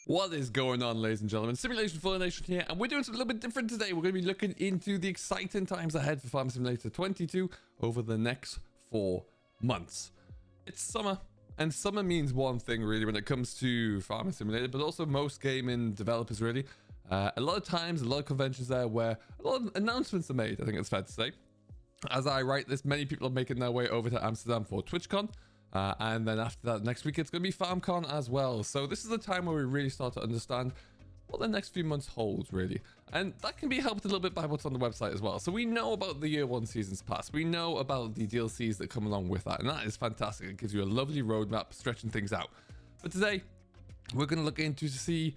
What is going on, ladies and gentlemen? Simulation Full Nation here, and we're doing something a little bit different today. We're going to be looking into the exciting times ahead for Farming Simulator 22 over the next 4 months. It's summer, and summer means one thing really when it comes to Farming Simulator, but also most gaming developers really. A lot of times, a lot of conventions there where a lot of announcements are made, I think it's fair to say. As I write this, many people are making their way over to Amsterdam for TwitchCon. And then after that, next week, it's going to be FarmCon as well. So this is the time where we really start to understand what the next few months holds, really. And that can be helped a little bit by what's on the website as well. So we know about the Year 1 Seasons Pass. We know about the DLCs that come along with that. And that is fantastic. It gives you a lovely roadmap, stretching things out. But today, we're going to look into to see...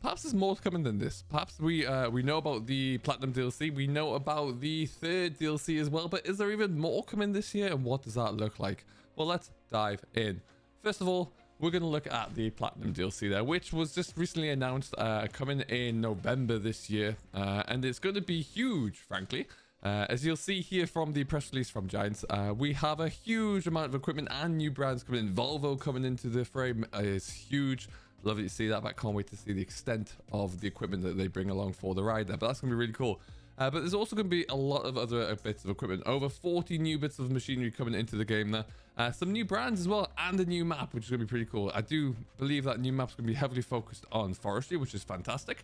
perhaps there's more coming than this. Perhaps we know about the Platinum DLC. We know about the third DLC as well. But is there even more coming this year? And what does that look like? Well, let's dive in. First of all, we're going to look at the Platinum DLC there, which was just recently announced coming in November this year. And it's going to be huge, frankly. As you'll see here from the press release from Giants, we have a huge amount of equipment and new brands coming in. Volvo coming into the frame is huge. Lovely to see that, but I can't wait to see the extent of the equipment that they bring along for the ride there. But that's going to be really cool. But there's also going to be a lot of other bits of equipment. Over 40 new bits of machinery coming into the game there. Some new brands as well, and a new map, which is going to be pretty cool. I do believe that new map's going to be heavily focused on forestry, which is fantastic.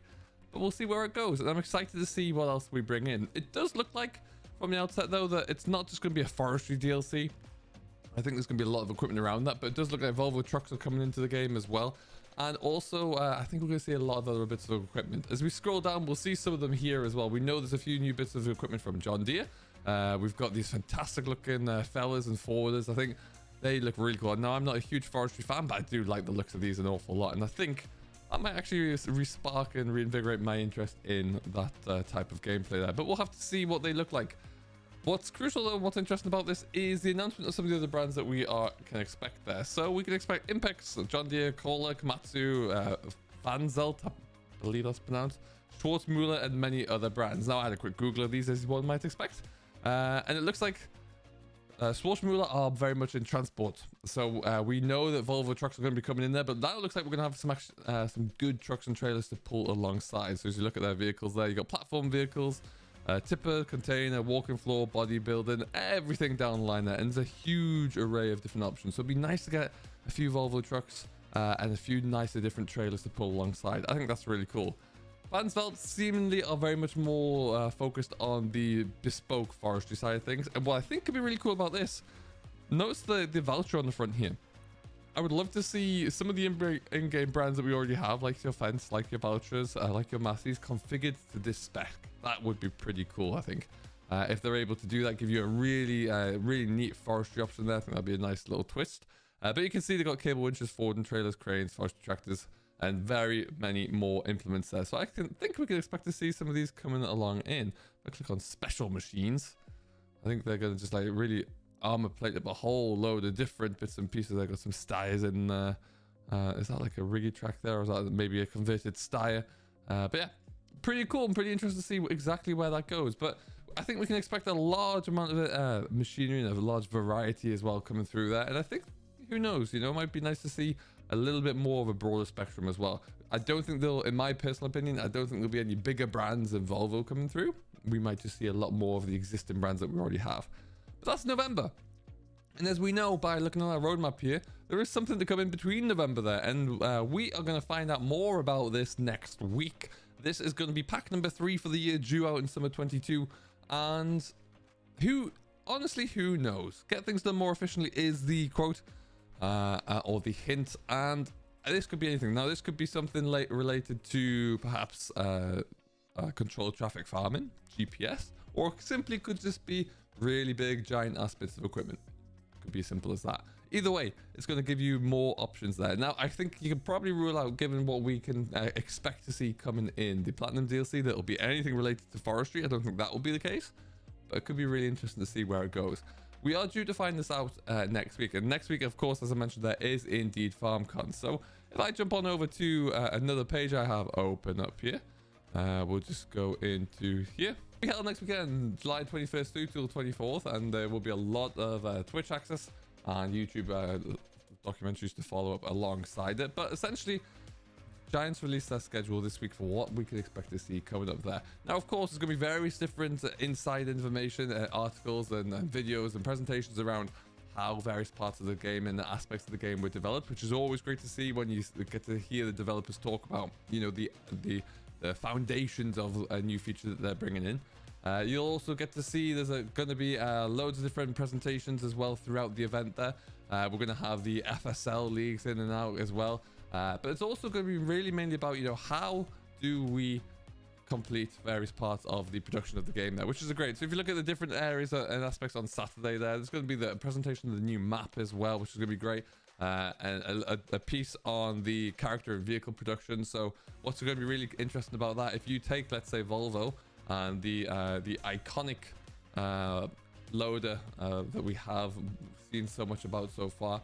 But we'll see where it goes. And I'm excited to see what else we bring in. It does look like, from the outset though, that it's not just going to be a forestry DLC. I think there's going to be a lot of equipment around that. But it does look like Volvo trucks are coming into the game as well. And also, I think we're going to see a lot of other bits of equipment. As we scroll down, we'll see some of them here as well. We know there's a few new bits of equipment from John Deere. We've got these fantastic looking fellers and forwarders. I think they look really cool. Now, I'm not a huge forestry fan, but I do like the looks of these an awful lot. And I think that might actually re-spark and reinvigorate my interest in that type of gameplay there. But we'll have to see what they look like. What's crucial though, what's interesting about this is the announcement of some of the other brands that we can expect there. So we can expect Impex, John Deere, Kohler, Komatsu, Vanzelt, I believe that's pronounced, Schwarzmüller, and many other brands. Now I had a quick Google of these as one might expect. And it looks like Schwarzmüller are very much in transport. So we know that Volvo trucks are going to be coming in there, but that looks like we're going to have some good trucks and trailers to pull alongside. So as you look at their vehicles there, you got platform vehicles, tipper, container, walking floor, bodybuilding, everything down the line there. And there's a huge array of different options. So it'd be nice to get a few Volvo trucks and a few nicer different trailers to pull alongside. I think that's really cool. Vansveld seemingly are very much more focused on the bespoke forestry side of things. And what I think could be really cool about this, notice the voucher on the front here. I would love to see some of the in-game brands that we already have, like your Fence, like your Vouchers, like your Massey's, configured to this spec. That would be pretty cool, I think. If they're able to do that, give you a really neat forestry option there. I think that'd be a nice little twist. But you can see they've got cable winches, forwarding trailers, cranes, forestry tractors, and very many more implements there. So I think we can expect to see some of these coming along in. If I click on special machines, I think they're going to just like really armor plate up a whole load of different bits and pieces. They've got some styres in is that like a riggy track there, or is that maybe a converted styre? But yeah, pretty cool. I'm pretty interested to see exactly where that goes. But I think we can expect a large amount of machinery and a large variety as well coming through there. And I think, who knows, you know, it might be nice to see a little bit more of a broader spectrum as well. I don't think in my personal opinion, I don't think there'll be any bigger brands than Volvo coming through. We might just see a lot more of the existing brands that we already have. But that's November. And as we know by looking at our roadmap here, there is something to come in between November there. And we are going to find out more about this next week. This is going to be pack number 3 for the year, due out in summer 22. And honestly, who knows? Get things done more efficiently is the quote or the hint. And this could be anything. Now, this could be something related to perhaps controlled traffic farming, GPS, or simply could just be really big, giant ass bits of equipment. Could be as simple as that. Either way, it's going to give you more options there. Now, I think you can probably rule out, given what we can expect to see coming in the Platinum DLC, that it'll be anything related to forestry. I don't think that will be the case, but it could be really interesting to see where it goes. We are due to find this out next week. And next week, of course, as I mentioned, there is indeed FarmCon. So if I jump on over to another page I have open up here, we'll just go into here. We held next weekend, July 21st through till 24th, and there will be a lot of Twitch access and YouTube documentaries to follow up alongside it. But essentially, Giants released their schedule this week for what we can expect to see coming up there. Now, of course, there's going to be various different inside information, articles and videos and presentations around how various parts of the game and the aspects of the game were developed, which is always great to see when you get to hear the developers talk about, you know, the foundations of a new feature that they're bringing in. You'll also get to see there's going to be loads of different presentations as well throughout the event there. We're going to have the FSL leagues in and out as well. But it's also going to be really mainly about, you know, how do we complete various parts of the production of the game there, which is great. So if you look at the different areas and aspects on Saturday there's going to be the presentation of the new map as well, which is going to be great. And a piece on the character and vehicle production. So what's going to be really interesting about that, if you take, let's say, Volvo and the iconic loader that we have seen so much about so far,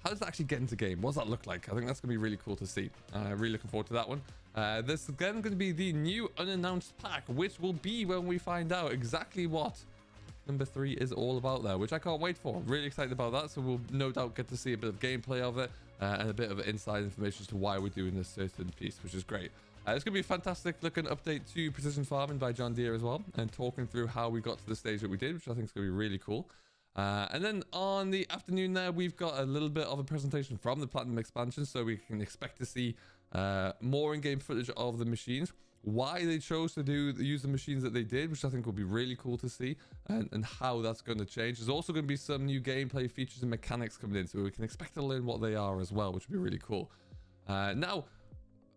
how does that actually get into game? What does that look like? I think that's going to be really cool to see. Really looking forward to that one. There's again going to be the new unannounced pack, which will be when we find out exactly what number 3 is all about there, which I can't wait for. Really excited about that. So we'll no doubt get to see a bit of gameplay of it and a bit of inside information as to why we're doing this certain piece, which is great. It's going to be a fantastic looking update to precision farming by John Deere as well, and talking through how we got to the stage that we did, which I think is going to be really cool. And then on the afternoon there, we've got a little bit of a presentation from the Platinum expansion, so we can expect to see more in-game footage of the machines, why they chose to use the machines that they did, which I think will be really cool to see, and how that's going to change. There's also going to be some new gameplay features and mechanics coming in, so we can expect to learn what they are as well, which would be really cool. Now,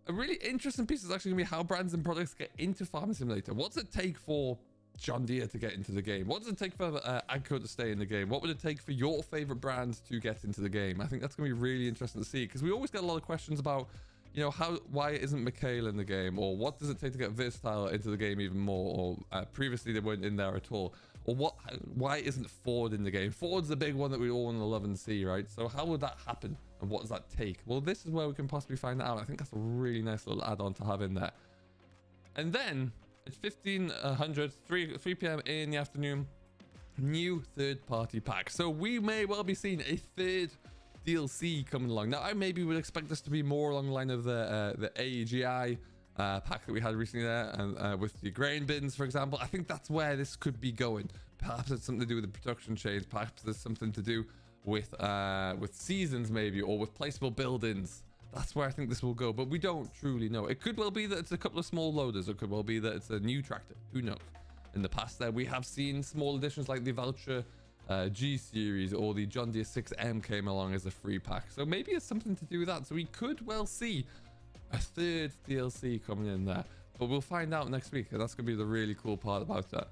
a really interesting piece is actually going to be how brands and products get into Farming Simulator. What's it take for John Deere to get into the game? What does it take for Agco to stay in the game? What would it take for your favorite brands to get into the game? I think that's going to be really interesting to see, because we always get a lot of questions about, you know, why isn't Mikhail in the game, or what does it take to get Versatile into the game even more, or previously they weren't in there at all, or why isn't Ford in the game? Ford's the big one that we all want to love and see, right? So how would that happen, and what does that take? Well, this is where we can possibly find that out. I think that's a really nice little add-on to have in there. And then it's 1500, 3 p.m. in the afternoon, new third-party pack. So we may well be seeing a third DLC coming along. Now, I maybe would expect this to be more along the line of the AEGI pack that we had recently there, and with the grain bins, for example. I think that's where this could be going. Perhaps it's something to do with the production chains. Perhaps there's something to do with seasons, maybe, or with placeable buildings. That's where I think this will go, but we don't truly know. It could well be that it's a couple of small loaders. It could well be that it's a new tractor. Who knows? In the past there, we have seen small additions like the Vulture G series, or the John Deere 6M came along as a free pack. So maybe it's something to do with that. So we could well see a third DLC coming in there, but we'll find out next week. And that's going to be the really cool part about that.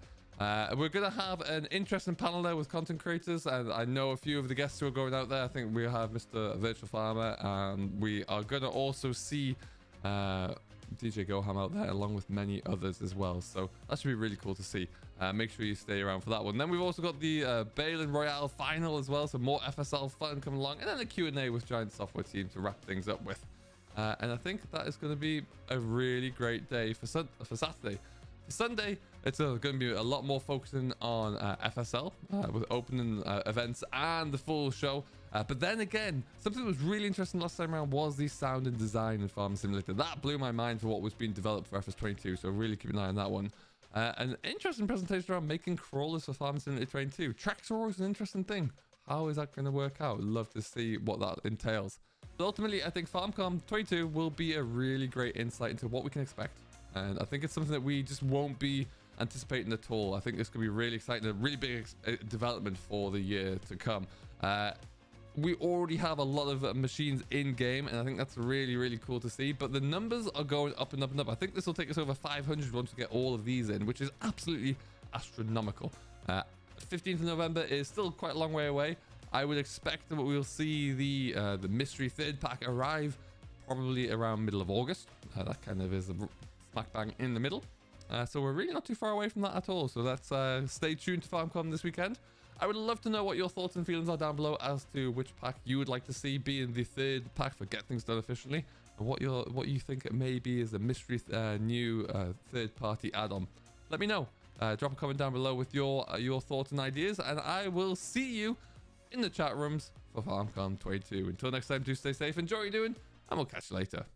We're going to have an interesting panel there with content creators, and I know a few of the guests who are going out there. I think we have Mr. Virtual Farmer, and we are going to also see DJ Goham out there, along with many others as well. So that should be really cool to see. Make sure you stay around for that one. Then we've also got the Balin Royale final as well, so more FSL fun coming along, and then a Q&A with Giant Software Team to wrap things up with. And I think that is going to be a really great day for Saturday. For Sunday, it's going to be a lot more focusing on FSL with opening events and the full show. But then again, something that was really interesting last time around was the sound and design in Farming Simulator. That blew my mind for what was being developed for FS22, so really keep an eye on that one. An interesting presentation around making crawlers for Farming Simulator 22. Tracks are always an interesting thing. How is that going to work out? Love to see what that entails. But ultimately, I think FarmCom 22 will be a really great insight into what we can expect. And I think it's something that we just won't be anticipating at all. I think this could be really exciting, a really big development for the year to come. We already have a lot of machines in game, and I think that's really, really cool to see. But the numbers are going up and up and up. I think this will take us over 500 once we get all of these in, which is absolutely astronomical. 15th of November is still quite a long way away. I would expect that we'll see the mystery third pack arrive probably around middle of August. That kind of is smack bang in the middle. So we're really not too far away from that at all. So let's stay tuned to FarmCom this weekend. I would love to know what your thoughts and feelings are down below as to which pack you would like to see being the third pack for Get Things Done officially, and what you think it may be is a mystery new third-party add-on. Let me know. Drop a comment down below with your thoughts and ideas, and I will see you in the chat rooms for FarmCom 22. Until next time, do stay safe, enjoy what you're doing, and we'll catch you later.